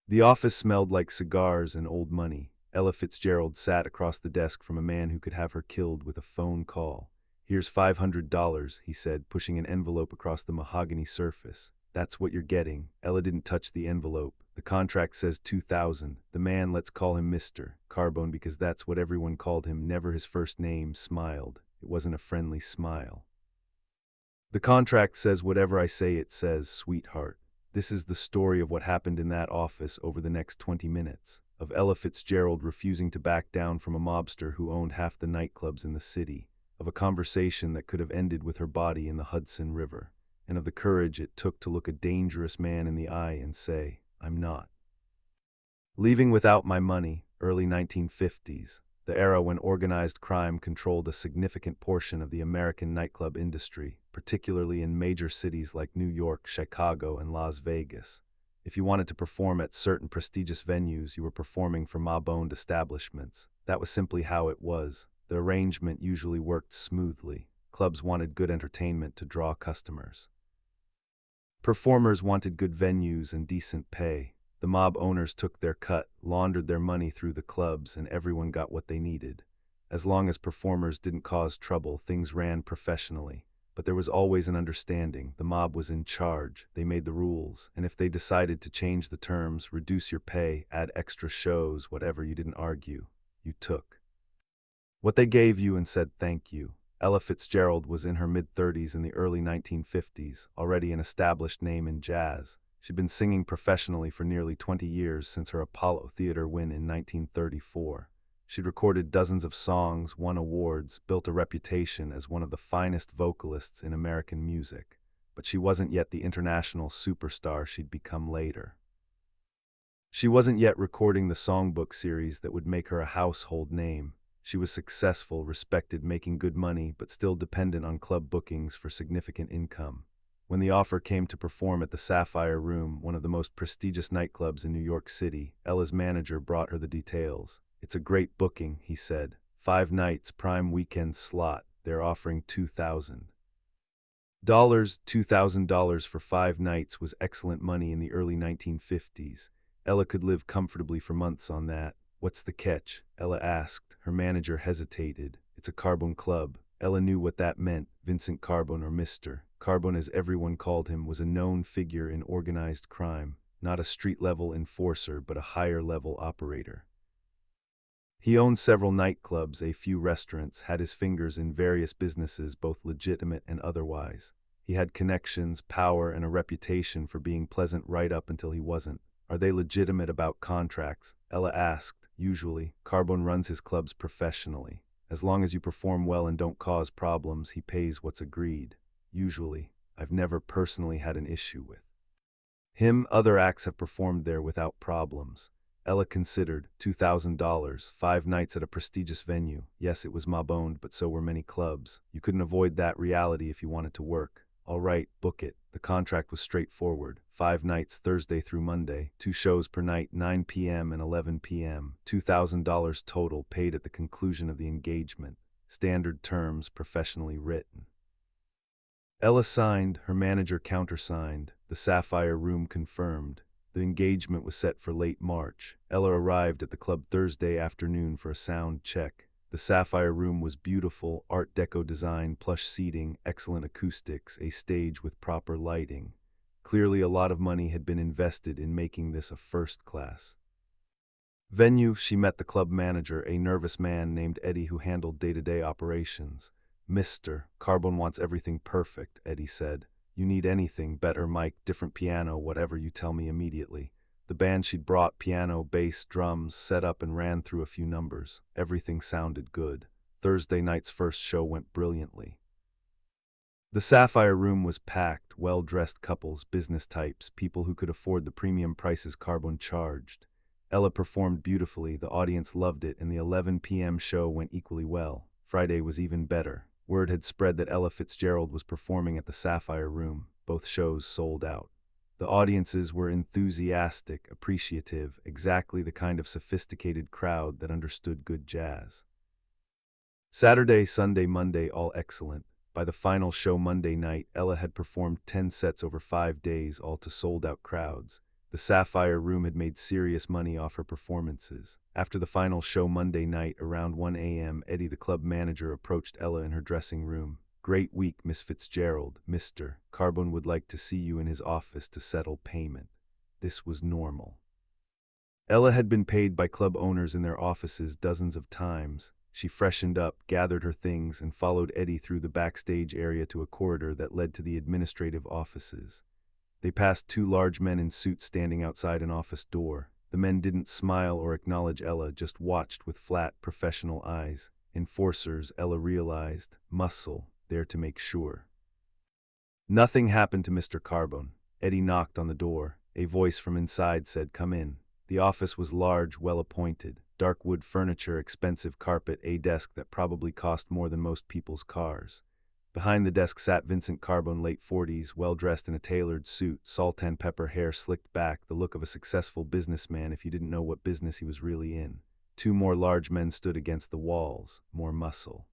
The office smelled like cigars and old money. Ella Fitzgerald sat across the desk from a man who could have her killed with a phone call. "Here's $500, he said, pushing an envelope across the mahogany surface. "That's what you're getting." Ella didn't touch the envelope. "The contract says 2,000. The man, let's call him Mr. Carbone because that's what everyone called him, never his first name, smiled. It wasn't a friendly smile. "The contract says whatever I say it says, sweetheart." This is the story of what happened in that office over the next 20 minutes. Of Ella Fitzgerald refusing to back down from a mobster who owned half the nightclubs in the city. Of a conversation that could have ended with her body in the Hudson River. And of the courage it took to look a dangerous man in the eye and say, "I'm not." Leaving without my money, early 1950s, the era when organized crime controlled a significant portion of the American nightclub industry, particularly in major cities like New York, Chicago, and Las Vegas. If you wanted to perform at certain prestigious venues, you were performing for mob-owned establishments. That was simply how it was. The arrangement usually worked smoothly. Clubs wanted good entertainment to draw customers. Performers wanted good venues and decent pay. The mob owners took their cut, laundered their money through the clubs, and everyone got what they needed. As long as performers didn't cause trouble, things ran professionally. But there was always an understanding. The mob was in charge. They made the rules. And if they decided to change the terms, reduce your pay, add extra shows, whatever, you didn't argue. You took what they gave you and said thank you. Ella Fitzgerald was in her mid-30s in the early 1950s, already an established name in jazz. She'd been singing professionally for nearly 20 years since her Apollo Theater win in 1934. She'd recorded dozens of songs, won awards, built a reputation as one of the finest vocalists in American music. But she wasn't yet the international superstar she'd become later. She wasn't yet recording the songbook series that would make her a household name. She was successful, respected, making good money, but still dependent on club bookings for significant income. When the offer came to perform at the Sapphire Room, one of the most prestigious nightclubs in New York City, Ella's manager brought her the details. "It's a great booking," he said. "5 nights, prime weekend slot. They're offering $2,000. $2,000 for 5 nights was excellent money in the early 1950s. Ella could live comfortably for months on that. "What's the catch?" Ella asked. Her manager hesitated. "It's a Carbone club." Ella knew what that meant. Vincent Carbone, or Mr. Carbone as everyone called him, was a known figure in organized crime. Not a street-level enforcer, but a higher-level operator. He owned several nightclubs, a few restaurants, had his fingers in various businesses, both legitimate and otherwise. He had connections, power, and a reputation for being pleasant right up until he wasn't. "Are they legitimate about contracts?" Ella asked. "Usually. Carbone runs his clubs professionally. As long as you perform well and don't cause problems, he pays what's agreed. Usually. I've never personally had an issue with him. Other acts have performed there without problems." Ella considered. $2,000, 5 nights at a prestigious venue. Yes, it was mob-owned, but so were many clubs. You couldn't avoid that reality if you wanted to work. "All right, book it." The contract was straightforward. 5 nights, Thursday through Monday. 2 shows per night, 9 p.m. and 11 p.m. $2,000 total, paid at the conclusion of the engagement. Standard terms, professionally written. Ella signed, her manager countersigned. The Sapphire Room confirmed. The engagement was set for late March. Ella arrived at the club Thursday afternoon for a sound check. The Sapphire Room was beautiful, Art Deco design, plush seating, excellent acoustics, a stage with proper lighting. Clearly a lot of money had been invested in making this a first-class venue. She met the club manager, a nervous man named Eddie who handled day-to-day operations. "Mr. Carbone wants everything perfect," Eddie said. "You need anything, better mic, different piano, whatever, you tell me immediately." The band she'd brought, piano, bass, drums, set up and ran through a few numbers. Everything sounded good. Thursday night's first show went brilliantly. The Sapphire Room was packed, well-dressed couples, business types, people who could afford the premium prices Carbone charged. Ella performed beautifully, the audience loved it, and the 11 p.m. show went equally well. Friday was even better. Word had spread that Ella Fitzgerald was performing at the Sapphire Room. Both shows sold out. The audiences were enthusiastic, appreciative, exactly the kind of sophisticated crowd that understood good jazz. Saturday, Sunday, Monday, all excellent. By the final show Monday night, Ella had performed 10 sets over 5 days, all to sold-out crowds. The Sapphire Room had made serious money off her performances. After the final show Monday night around 1 a.m., Eddie, the club manager, approached Ella in her dressing room. "Great week, Miss Fitzgerald. Mr. Carbone would like to see you in his office to settle payment." This was normal. Ella had been paid by club owners in their offices dozens of times. She freshened up, gathered her things, and followed Eddie through the backstage area to a corridor that led to the administrative offices. They passed two large men in suits standing outside an office door. The men didn't smile or acknowledge Ella, just watched with flat, professional eyes. Enforcers, Ella realized, muscle, there to make sure. Nothing happened to Mr. Carbone. Eddie knocked on the door. A voice from inside said, "Come in." The office was large, well-appointed. Dark wood furniture, expensive carpet, a desk that probably cost more than most people's cars. Behind the desk sat Vincent Carbone, late 40s, well-dressed in a tailored suit, salt and pepper hair slicked back, the look of a successful businessman if you didn't know what business he was really in. Two more large men stood against the walls, more muscle.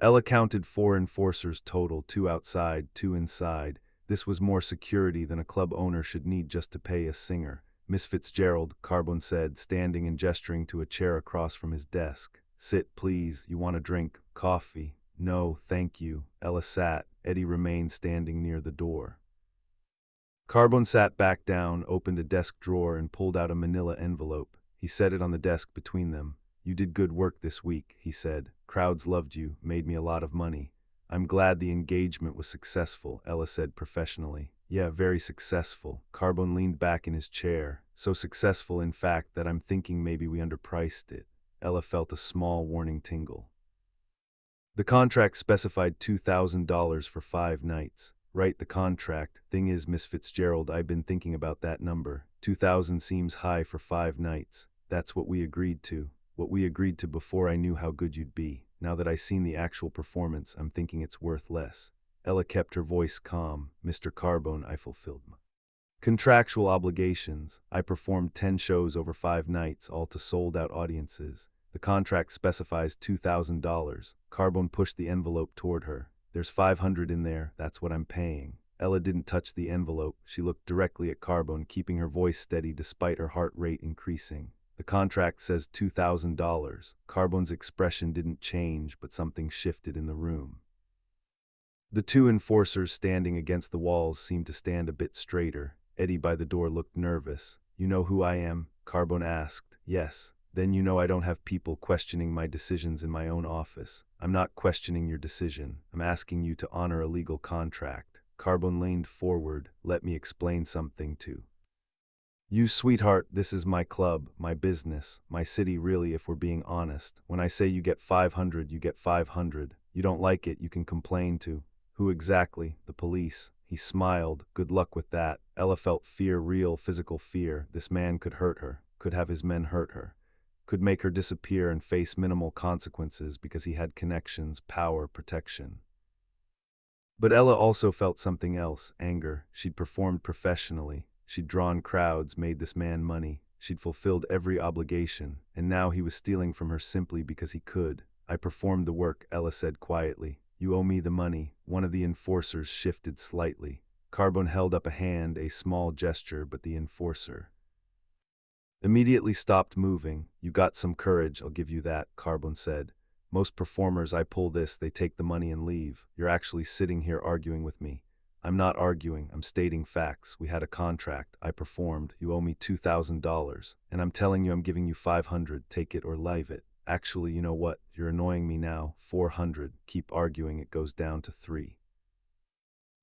Ella counted 4 enforcers total, 2 outside, 2 inside. This was more security than a club owner should need just to pay a singer. "Miss Fitzgerald," Carbone said, standing and gesturing to a chair across from his desk. "Sit, please. You want a drink? Coffee?" "No, thank you." Ella sat. Eddie remained standing near the door. Carbone sat back down, opened a desk drawer, and pulled out a manila envelope. He set it on the desk between them. "You did good work this week," he said. "Crowds loved you, made me a lot of money." "I'm glad the engagement was successful," Ella said professionally. "Yeah, very successful." Carbone leaned back in his chair. "So successful, in fact, that I'm thinking maybe we underpriced it." Ella felt a small warning tingle. "The contract specified $2,000 for 5 nights. Right, the contract. Thing is, Miss Fitzgerald, I've been thinking about that number. 2,000 seems high for 5 nights. That's what we agreed to. What we agreed to before I knew how good you'd be. Now that I've seen the actual performance, I'm thinking it's worth less." Ella kept her voice calm. "Mr. Carbone, I fulfilled my contractual obligations. I performed 10 shows over 5 nights, all to sold-out audiences. The contract specifies $2,000. Carbone pushed the envelope toward her. "There's $500 in there, that's what I'm paying." Ella didn't touch the envelope. She looked directly at Carbone, keeping her voice steady despite her heart rate increasing. "The contract says $2,000. Carbone's expression didn't change, but something shifted in the room. The two enforcers standing against the walls seemed to stand a bit straighter. Eddie by the door looked nervous. "You know who I am?" Carbone asked. "Yes." "Then you know I don't have people questioning my decisions in my own office." "I'm not questioning your decision. I'm asking you to honor a legal contract." Carbone leaned forward. "Let me explain something to you, sweetheart. This is my club, my business, my city really, if we're being honest. When I say you get 500, you get 500. You don't like it, you can complain to." "Who exactly?" "The police." He smiled. "Good luck with that." Ella felt fear, real physical fear. This man could hurt her, could have his men hurt her, could make her disappear and face minimal consequences because he had connections, power, protection. But Ella also felt something else, anger. She'd performed professionally. She'd drawn crowds, made this man money. She'd fulfilled every obligation, and now he was stealing from her simply because he could. "I performed the work," Ella said quietly. "You owe me the money." One of the enforcers shifted slightly. Carbone held up a hand, a small gesture, but the enforcer immediately stopped moving. "You got some courage, I'll give you that," Carbone said. "Most performers, I pull this, they take the money and leave. You're actually sitting here arguing with me." "I'm not arguing, I'm stating facts. We had a contract. I performed. You owe me $2,000. And I'm telling you I'm giving you 500. Take it or leave it." "Actually, you know what? You're annoying me now. 400. Keep arguing, it goes down to 3.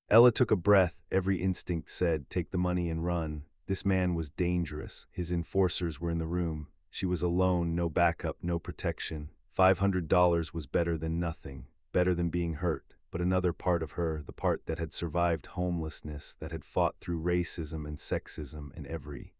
Ella took a breath. Every instinct said, take the money and run. This man was dangerous. His enforcers were in the room. She was alone, no backup, no protection. $500 was better than nothing, better than being hurt. But another part of her, the part that had survived homelessness, that had fought through racism and sexism and every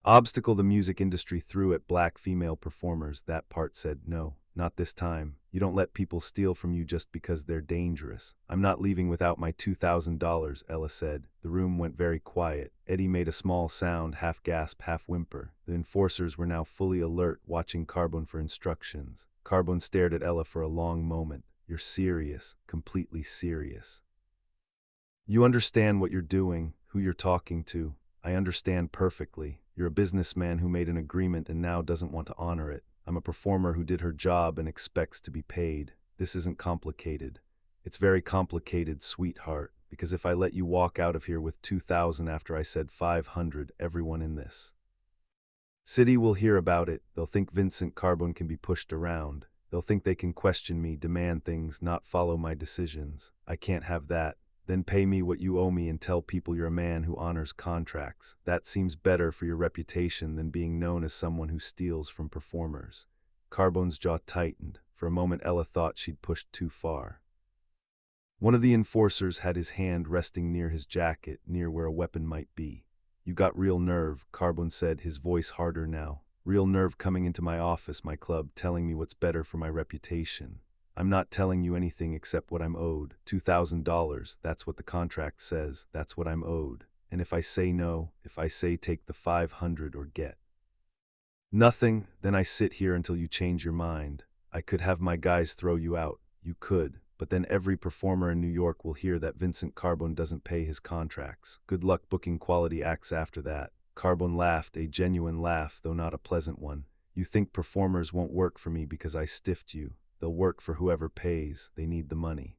obstacle the music industry threw at black female performers, that part said, no, not this time. You don't let people steal from you just because they're dangerous. "I'm not leaving without my $2,000, Ella said. The room went very quiet. Eddie made a small sound, half gasp, half whimper. The enforcers were now fully alert, watching Carbone for instructions. Carbone stared at Ella for a long moment. "You're serious, completely serious. You understand what you're doing. who you're talking to. I understand perfectly. You're a businessman who made an agreement and now doesn't want to honor it. I'm a performer who did her job and expects to be paid. This isn't complicated. It's very complicated, sweetheart, because if I let you walk out of here with 2,000 after I said 500, everyone in this city will hear about it. They'll think Vincent Carbone can be pushed around. They'll think they can question me, demand things, not follow my decisions. I can't have that. Then pay me what you owe me and tell people you're a man who honors contracts. That seems better for your reputation than being known as someone who steals from performers. Carbone's jaw tightened. For a moment Ella thought she'd pushed too far. One of the enforcers had his hand resting near his jacket, near where a weapon might be. You got real nerve, Carbone said, his voice harder now. Real nerve coming into my office, my club, telling me what's better for my reputation. I'm not telling you anything except what I'm owed. $2,000, that's what the contract says, that's what I'm owed. And if I say no, if I say take the 500 or get nothing, then I sit here until you change your mind. I could have my guys throw you out. You could. But then every performer in New York will hear that Vincent Carbone doesn't pay his contracts. Good luck booking quality acts after that. Carbone laughed, a genuine laugh, though not a pleasant one. You think performers won't work for me because I stiffed you. They'll work for whoever pays. They need the money.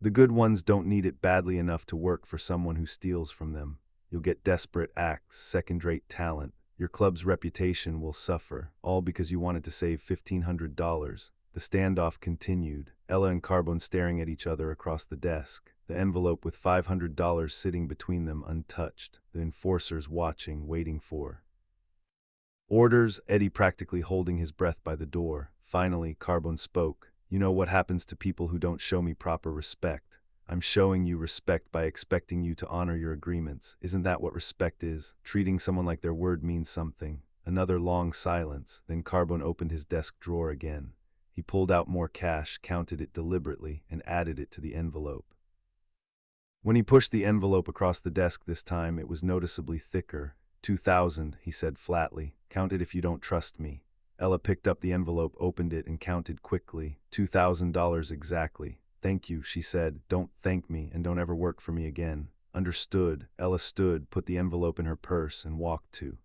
The good ones don't need it badly enough to work for someone who steals from them. You'll get desperate acts, second-rate talent. Your club's reputation will suffer, all because you wanted to save $1,500. The standoff continued, Ella and Carbone staring at each other across the desk, the envelope with $500 sitting between them untouched, the enforcers watching, waiting for orders, Eddie practically holding his breath by the door. Finally, Carbone spoke. You know what happens to people who don't show me proper respect? I'm showing you respect by expecting you to honor your agreements. Isn't that what respect is? Treating someone like their word means something. Another long silence, then Carbone opened his desk drawer again. He pulled out more cash, counted it deliberately, and added it to the envelope. When he pushed the envelope across the desk this time, it was noticeably thicker. 2,000, he said flatly. Count it if you don't trust me. Ella picked up the envelope, opened it, and counted quickly. $2,000 exactly. Thank you, she said. Don't thank me, and don't ever work for me again. Understood. Ella stood, put the envelope in her purse, and walked to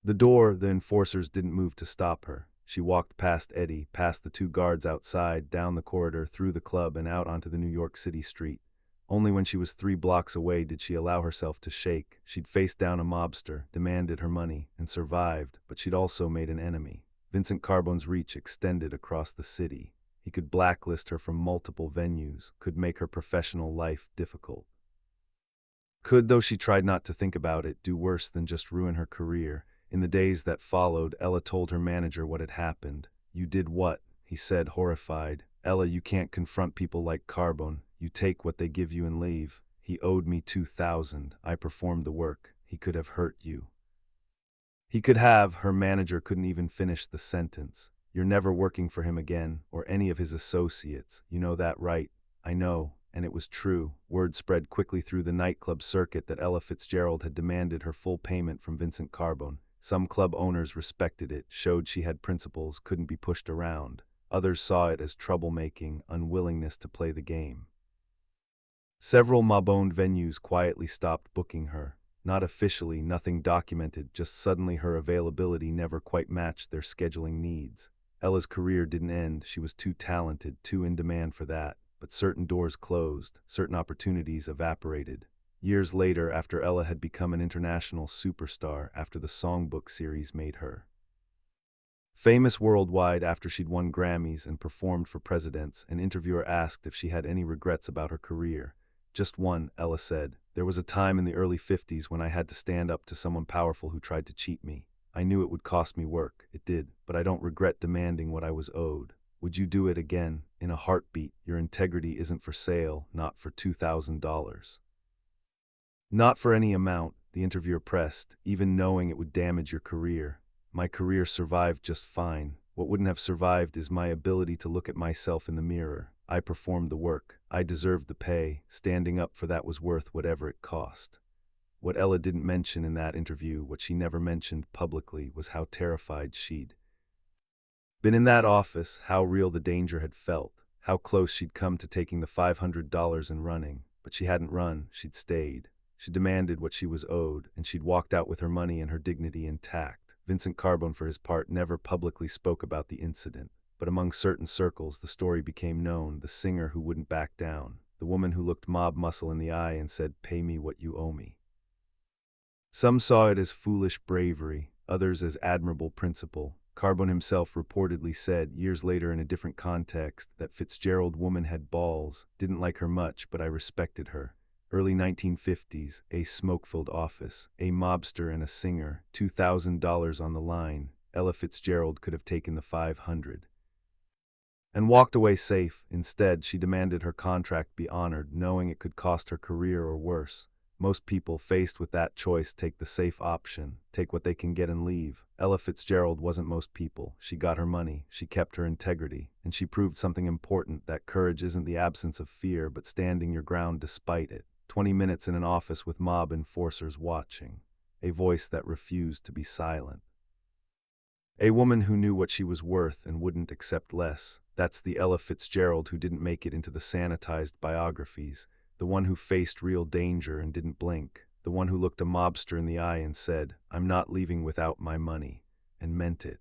the door. The enforcers didn't move to stop her. She walked past Eddie, past the two guards outside, down the corridor, through the club, and out onto the New York City street. Only when she was 3 blocks away did she allow herself to shake. She'd faced down a mobster, demanded her money, and survived, but she'd also made an enemy. Vincent Carbone's reach extended across the city. He could blacklist her from multiple venues, could make her professional life difficult. Could, though she tried not to think about it, do worse than just ruin her career. In the days that followed, Ella told her manager what had happened. You did what? He said, horrified. Ella, you can't confront people like Carbone. You take what they give you and leave. He owed me 2,000. I performed the work. He could have hurt you. He could have. Her manager couldn't even finish the sentence. You're never working for him again, or any of his associates. You know that, right? I know. And it was true. Word spread quickly through the nightclub circuit that Ella Fitzgerald had demanded her full payment from Vincent Carbone. Some club owners respected it, showed she had principles, couldn't be pushed around. Others saw it as troublemaking, unwillingness to play the game. Several mob-owned venues quietly stopped booking her. Not officially, nothing documented, just suddenly her availability never quite matched their scheduling needs. Ella's career didn't end. She was too talented, too in demand for that. But certain doors closed, certain opportunities evaporated. Years later, after Ella had become an international superstar, after the songbook series made her famous worldwide, after she'd won Grammys and performed for presidents, an interviewer asked if she had any regrets about her career. Just one, Ella said. There was a time in the early 50s when I had to stand up to someone powerful who tried to cheat me. I knew it would cost me work. It did, but I don't regret demanding what I was owed. Would you do it again? In a heartbeat. Your integrity isn't for sale, not for $2,000. Not for any amount, the interviewer pressed, even knowing it would damage your career. My career survived just fine. What wouldn't have survived is my ability to look at myself in the mirror. I performed the work. I deserved the pay. Standing up for that was worth whatever it cost. What Ella didn't mention in that interview, what she never mentioned publicly, was how terrified she'd been in that office, how real the danger had felt, how close she'd come to taking the $500 and running. But she hadn't run, she'd stayed. She demanded what she was owed, and she'd walked out with her money and her dignity intact. Vincent Carbone, for his part, never publicly spoke about the incident, but among certain circles the story became known: the singer who wouldn't back down, the woman who looked mob muscle in the eye and said, "Pay me what you owe me." Some saw it as foolish bravery, others as admirable principle. Carbone himself reportedly said, years later in a different context, that Fitzgerald woman had balls, didn't like her much, but I respected her. Early 1950s, a smoke-filled office, a mobster and a singer, $2,000 on the line. Ella Fitzgerald could have taken the 500 and walked away safe. Instead, she demanded her contract be honored, knowing it could cost her career or worse. Most people faced with that choice take the safe option, take what they can get and leave. Ella Fitzgerald wasn't most people. She got her money, she kept her integrity, and she proved something important: that courage isn't the absence of fear, but standing your ground despite it. 20 minutes in an office with mob enforcers watching. A voice that refused to be silent. A woman who knew what she was worth and wouldn't accept less. That's the Ella Fitzgerald who didn't make it into the sanitized biographies. The one who faced real danger and didn't blink. The one who looked a mobster in the eye and said, "I'm not leaving without my money," and meant it.